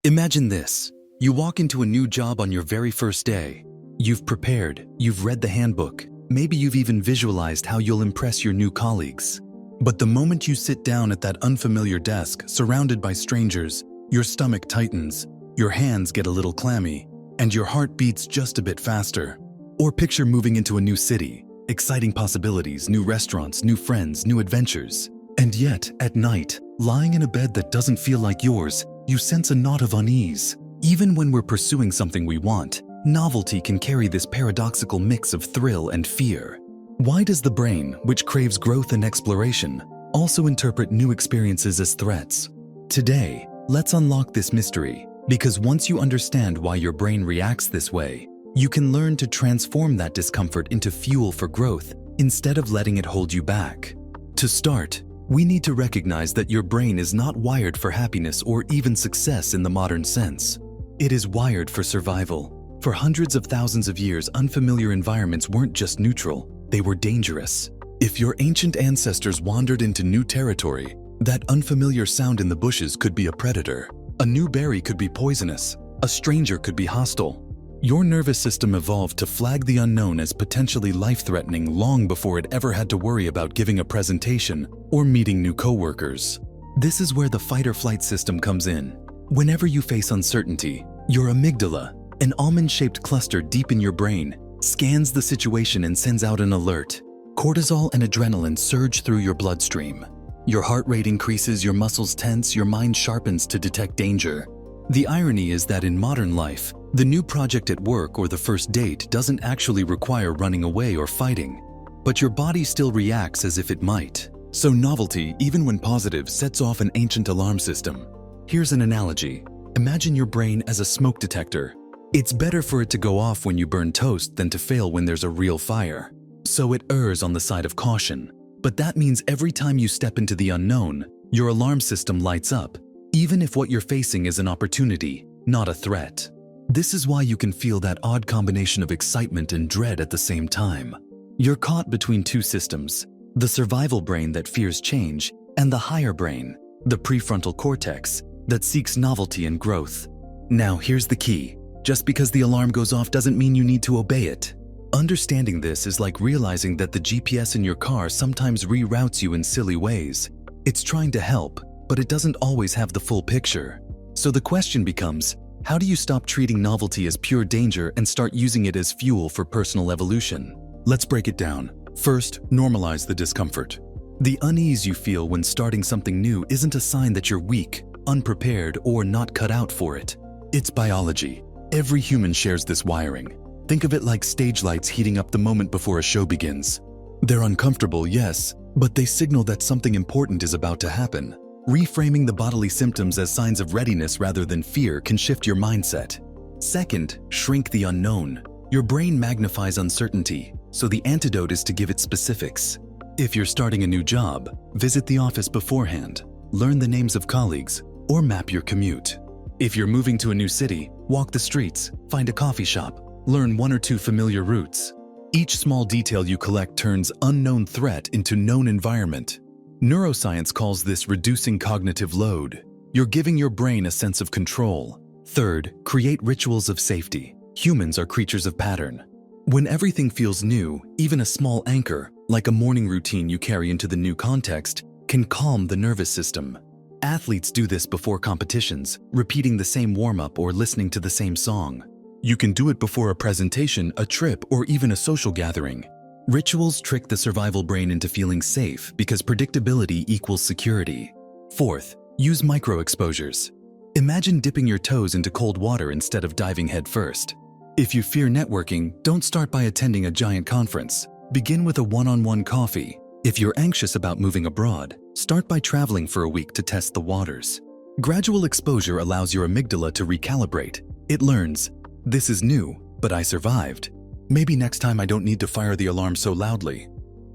Imagine this. You walk into a new job on your very first day. You've prepared, you've read the handbook, maybe you've even visualized how you'll impress your new colleagues. But the moment you sit down at that unfamiliar desk, surrounded by strangers, your stomach tightens, your hands get a little clammy, and your heart beats just a bit faster. Or picture moving into a new city, exciting possibilities, new restaurants, new friends, new adventures. And yet, at night, lying in a bed that doesn't feel like yours, you sense a knot of unease. Even when we're pursuing something we want, novelty can carry this paradoxical mix of thrill and fear. Why does the brain, which craves growth and exploration, also interpret new experiences as threats? Today, let's unlock this mystery, because once you understand why your brain reacts this way, you can learn to transform that discomfort into fuel for growth instead of letting it hold you back. To start, we need to recognize that your brain is not wired for happiness or even success in the modern sense. It is wired for survival. For hundreds of thousands of years, unfamiliar environments weren't just neutral, they were dangerous. If your ancient ancestors wandered into new territory, that unfamiliar sound in the bushes could be a predator. A new berry could be poisonous. A stranger could be hostile. Your nervous system evolved to flag the unknown as potentially life-threatening long before it ever had to worry about giving a presentation or meeting new coworkers. This is where the fight-or-flight system comes in. Whenever you face uncertainty, your amygdala, an almond-shaped cluster deep in your brain, scans the situation and sends out an alert. Cortisol and adrenaline surge through your bloodstream. Your heart rate increases, your muscles tense, your mind sharpens to detect danger. The irony is that in modern life, the new project at work or the first date doesn't actually require running away or fighting, but your body still reacts as if it might. So novelty, even when positive, sets off an ancient alarm system. Here's an analogy. Imagine your brain as a smoke detector. It's better for it to go off when you burn toast than to fail when there's a real fire. So it errs on the side of caution. But that means every time you step into the unknown, your alarm system lights up, even if what you're facing is an opportunity, not a threat. This is why you can feel that odd combination of excitement and dread at the same time. You're caught between two systems, the survival brain that fears change, and the higher brain, the prefrontal cortex, that seeks novelty and growth. Now, here's the key. Just because the alarm goes off doesn't mean you need to obey it. Understanding this is like realizing that the GPS in your car sometimes reroutes you in silly ways. It's trying to help, but it doesn't always have the full picture. So the question becomes, how do you stop treating novelty as pure danger and start using it as fuel for personal evolution? Let's break it down. First, normalize the discomfort. The unease you feel when starting something new isn't a sign that you're weak, unprepared, or not cut out for it. It's biology. Every human shares this wiring. Think of it like stage lights heating up the moment before a show begins. They're uncomfortable, yes, but they signal that something important is about to happen. Reframing the bodily symptoms as signs of readiness rather than fear can shift your mindset. Second, shrink the unknown. Your brain magnifies uncertainty, so the antidote is to give it specifics. If you're starting a new job, visit the office beforehand, learn the names of colleagues, or map your commute. If you're moving to a new city, walk the streets, find a coffee shop, learn one or two familiar routes. Each small detail you collect turns unknown threat into known environment. Neuroscience calls this reducing cognitive load. You're giving your brain a sense of control. Third, create rituals of safety. Humans are creatures of pattern. When everything feels new, even a small anchor, like a morning routine you carry into the new context, can calm the nervous system. Athletes do this before competitions, repeating the same warm-up or listening to the same song. You can do it before a presentation, a trip, or even a social gathering. Rituals trick the survival brain into feeling safe because predictability equals security. Fourth, use micro-exposures. Imagine dipping your toes into cold water instead of diving headfirst. If you fear networking, don't start by attending a giant conference. Begin with a one-on-one coffee. If you're anxious about moving abroad, start by traveling for a week to test the waters. Gradual exposure allows your amygdala to recalibrate. It learns, this is new, but I survived. Maybe next time I don't need to fire the alarm so loudly.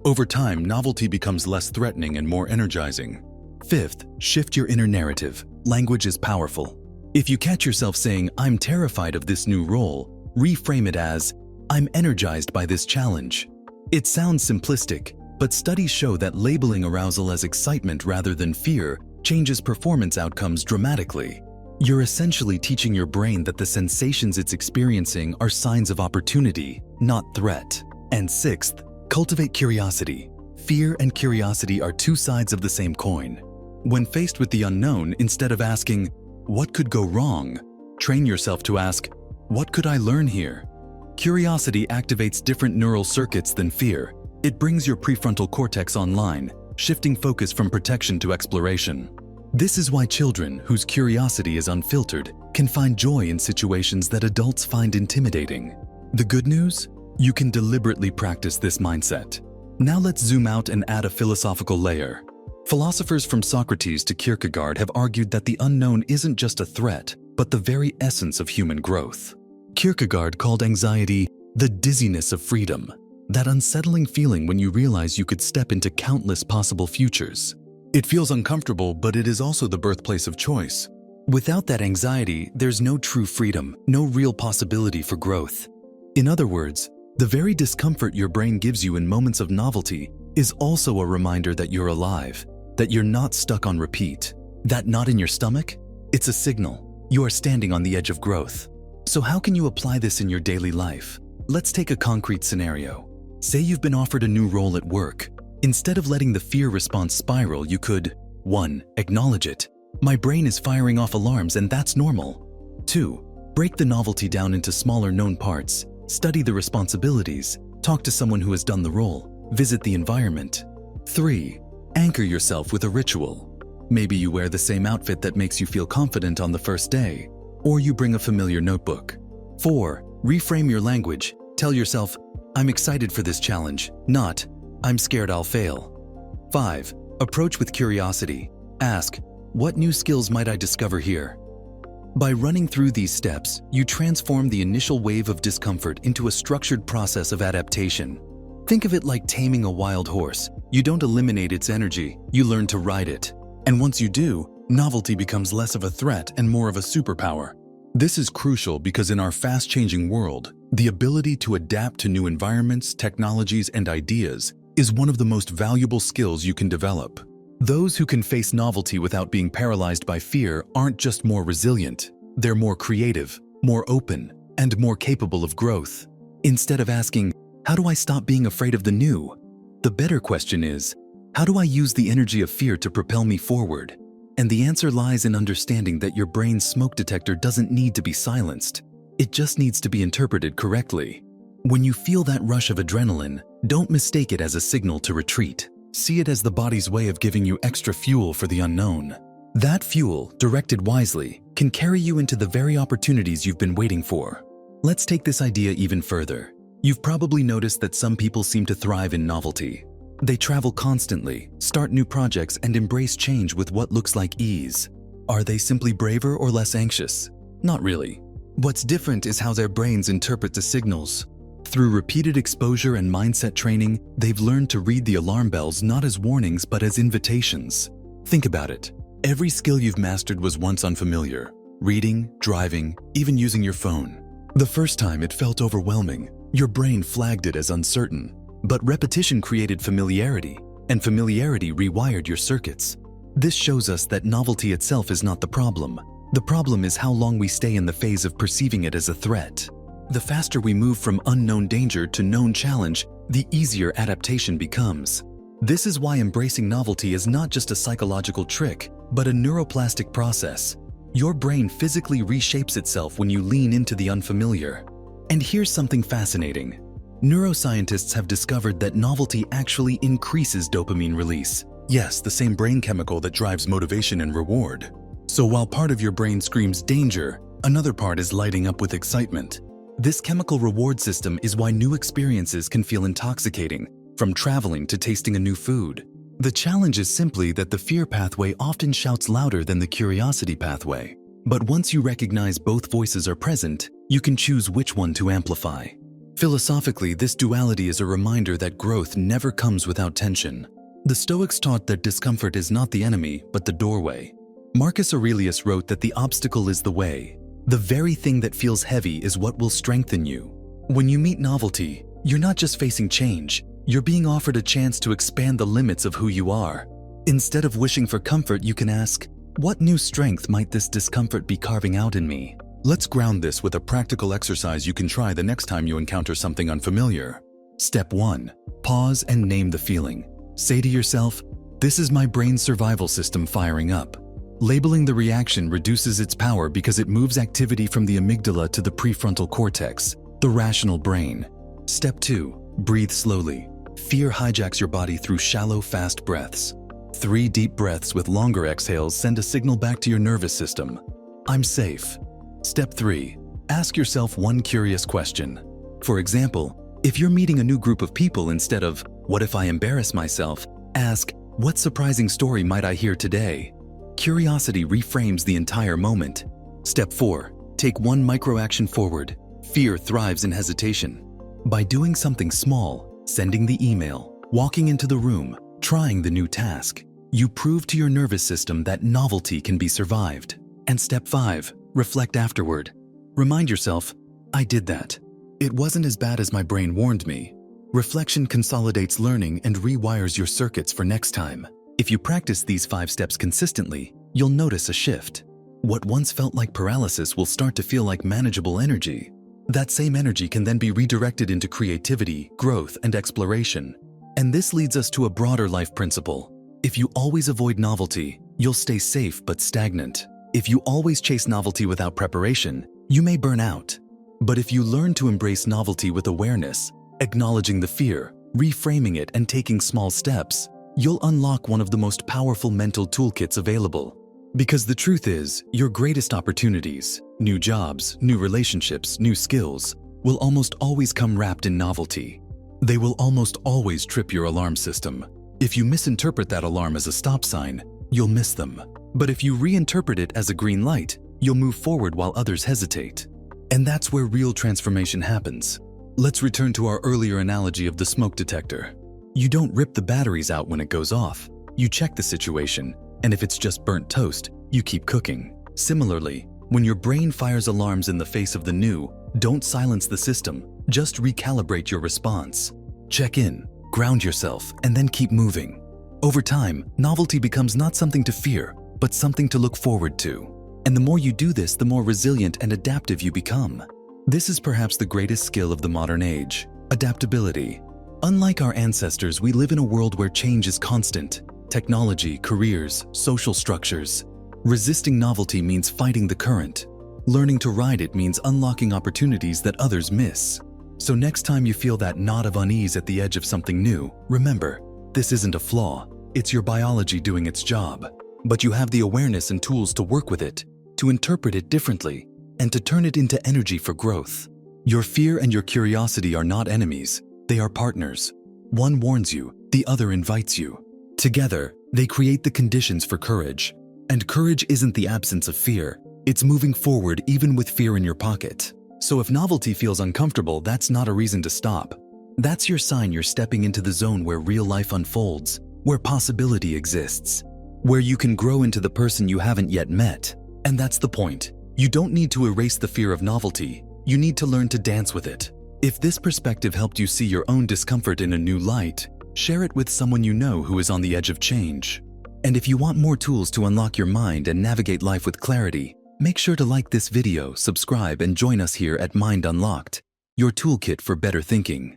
Over time, novelty becomes less threatening and more energizing. Fifth, shift your inner narrative. Language is powerful. If you catch yourself saying, I'm terrified of this new role, reframe it as, I'm energized by this challenge. It sounds simplistic, but studies show that labeling arousal as excitement rather than fear changes performance outcomes dramatically. You're essentially teaching your brain that the sensations it's experiencing are signs of opportunity, not threat. And sixth, cultivate curiosity. Fear and curiosity are two sides of the same coin. When faced with the unknown, instead of asking, "What could go wrong?" train yourself to ask, "What could I learn here?" Curiosity activates different neural circuits than fear. It brings your prefrontal cortex online, shifting focus from protection to exploration. This is why children, whose curiosity is unfiltered, can find joy in situations that adults find intimidating. The good news? You can deliberately practice this mindset. Now let's zoom out and add a philosophical layer. Philosophers from Socrates to Kierkegaard have argued that the unknown isn't just a threat, but the very essence of human growth. Kierkegaard called anxiety the dizziness of freedom, that unsettling feeling when you realize you could step into countless possible futures. It feels uncomfortable, but it is also the birthplace of choice. Without that anxiety, there's no true freedom, no real possibility for growth. In other words, the very discomfort your brain gives you in moments of novelty is also a reminder that you're alive, that you're not stuck on repeat. That knot in your stomach? It's a signal. You are standing on the edge of growth. So how can you apply this in your daily life? Let's take a concrete scenario. Say you've been offered a new role at work. Instead of letting the fear response spiral, you could 1. Acknowledge it. My brain is firing off alarms and that's normal. 2. Break the novelty down into smaller known parts. Study the responsibilities. Talk to someone who has done the role. Visit the environment. 3. Anchor yourself with a ritual. Maybe you wear the same outfit that makes you feel confident on the first day, or you bring a familiar notebook. 4. Reframe your language. Tell yourself, "I'm excited for this challenge," not, "I'm scared I'll fail." 5. Approach with curiosity. Ask, "What new skills might I discover here?" By running through these steps, you transform the initial wave of discomfort into a structured process of adaptation. Think of it like taming a wild horse. You don't eliminate its energy, you learn to ride it. And once you do, novelty becomes less of a threat and more of a superpower. This is crucial because in our fast-changing world, the ability to adapt to new environments, technologies, and ideas is one of the most valuable skills you can develop. Those who can face novelty without being paralyzed by fear aren't just more resilient, they're more creative, more open, and more capable of growth. Instead of asking, "How do I stop being afraid of the new?" the better question is, "How do I use the energy of fear to propel me forward?" And the answer lies in understanding that your brain's smoke detector doesn't need to be silenced. It just needs to be interpreted correctly. When you feel that rush of adrenaline, don't mistake it as a signal to retreat. See it as the body's way of giving you extra fuel for the unknown. That fuel, directed wisely, can carry you into the very opportunities you've been waiting for. Let's take this idea even further. You've probably noticed that some people seem to thrive in novelty. They travel constantly, start new projects, and embrace change with what looks like ease. Are they simply braver or less anxious? Not really. What's different is how their brains interpret the signals. Through repeated exposure and mindset training, they've learned to read the alarm bells not as warnings but as invitations. Think about it. Every skill you've mastered was once unfamiliar. Reading, driving, even using your phone. The first time it felt overwhelming. Your brain flagged it as uncertain. But repetition created familiarity, and familiarity rewired your circuits. This shows us that novelty itself is not the problem. The problem is how long we stay in the phase of perceiving it as a threat. The faster we move from unknown danger to known challenge, the easier adaptation becomes. This is why embracing novelty is not just a psychological trick, but a neuroplastic process. Your brain physically reshapes itself when you lean into the unfamiliar. And here's something fascinating. Neuroscientists have discovered that novelty actually increases dopamine release. Yes, the same brain chemical that drives motivation and reward. So while part of your brain screams danger, another part is lighting up with excitement. This chemical reward system is why new experiences can feel intoxicating, from traveling to tasting a new food. The challenge is simply that the fear pathway often shouts louder than the curiosity pathway. But once you recognize both voices are present, you can choose which one to amplify. Philosophically, this duality is a reminder that growth never comes without tension. The Stoics taught that discomfort is not the enemy, but the doorway. Marcus Aurelius wrote that the obstacle is the way. The very thing that feels heavy is what will strengthen you. When you meet novelty, you're not just facing change, you're being offered a chance to expand the limits of who you are. Instead of wishing for comfort, you can ask, What new strength might this discomfort be carving out in me? Let's ground this with a practical exercise you can try the next time you encounter something unfamiliar. Step 1. Pause and name the feeling. Say to yourself, "This is my brain's survival system firing up." Labeling the reaction reduces its power because it moves activity from the amygdala to the prefrontal cortex, the rational brain. Step 2. Breathe slowly. Fear hijacks your body through shallow, fast breaths. 3 deep breaths with longer exhales send a signal back to your nervous system. I'm safe. Step 3. Ask yourself one curious question. For example, if you're meeting a new group of people, instead of, "What if I embarrass myself?" ask, "What surprising story might I hear today?" Curiosity reframes the entire moment. Step 4. Take one micro-action forward. Fear thrives in hesitation. By doing something small, sending the email, walking into the room, trying the new task, you prove to your nervous system that novelty can be survived. And step 5. Reflect afterward. Remind yourself, "I did that. It wasn't as bad as my brain warned me." Reflection consolidates learning and rewires your circuits for next time. If you practice these 5 steps consistently, you'll notice a shift. What once felt like paralysis will start to feel like manageable energy. That same energy can then be redirected into creativity, growth, and exploration. And this leads us to a broader life principle. If you always avoid novelty, you'll stay safe but stagnant. If you always chase novelty without preparation, you may burn out. But if you learn to embrace novelty with awareness, acknowledging the fear, reframing it, and taking small steps, you'll unlock one of the most powerful mental toolkits available. Because the truth is, your greatest opportunities, new jobs, new relationships, new skills, will almost always come wrapped in novelty. They will almost always trip your alarm system. If you misinterpret that alarm as a stop sign, you'll miss them. But if you reinterpret it as a green light, you'll move forward while others hesitate. And that's where real transformation happens. Let's return to our earlier analogy of the smoke detector. You don't rip the batteries out when it goes off. You check the situation, and if it's just burnt toast, you keep cooking. Similarly, when your brain fires alarms in the face of the new, don't silence the system, just recalibrate your response. Check in, ground yourself, and then keep moving. Over time, novelty becomes not something to fear, but something to look forward to. And the more you do this, the more resilient and adaptive you become. This is perhaps the greatest skill of the modern age, adaptability. Unlike our ancestors, we live in a world where change is constant. Technology, careers, social structures. Resisting novelty means fighting the current. Learning to ride it means unlocking opportunities that others miss. So next time you feel that knot of unease at the edge of something new, remember, this isn't a flaw. It's your biology doing its job. But you have the awareness and tools to work with it, to interpret it differently, and to turn it into energy for growth. Your fear and your curiosity are not enemies. They are partners. One warns you, the other invites you. Together, they create the conditions for courage. And courage isn't the absence of fear. It's moving forward even with fear in your pocket. So if novelty feels uncomfortable, that's not a reason to stop. That's your sign you're stepping into the zone where real life unfolds, where possibility exists, where you can grow into the person you haven't yet met. And that's the point. You don't need to erase the fear of novelty. You need to learn to dance with it. If this perspective helped you see your own discomfort in a new light, share it with someone you know who is on the edge of change. And if you want more tools to unlock your mind and navigate life with clarity, make sure to like this video, subscribe, and join us here at Mind Unlocked, your toolkit for better thinking.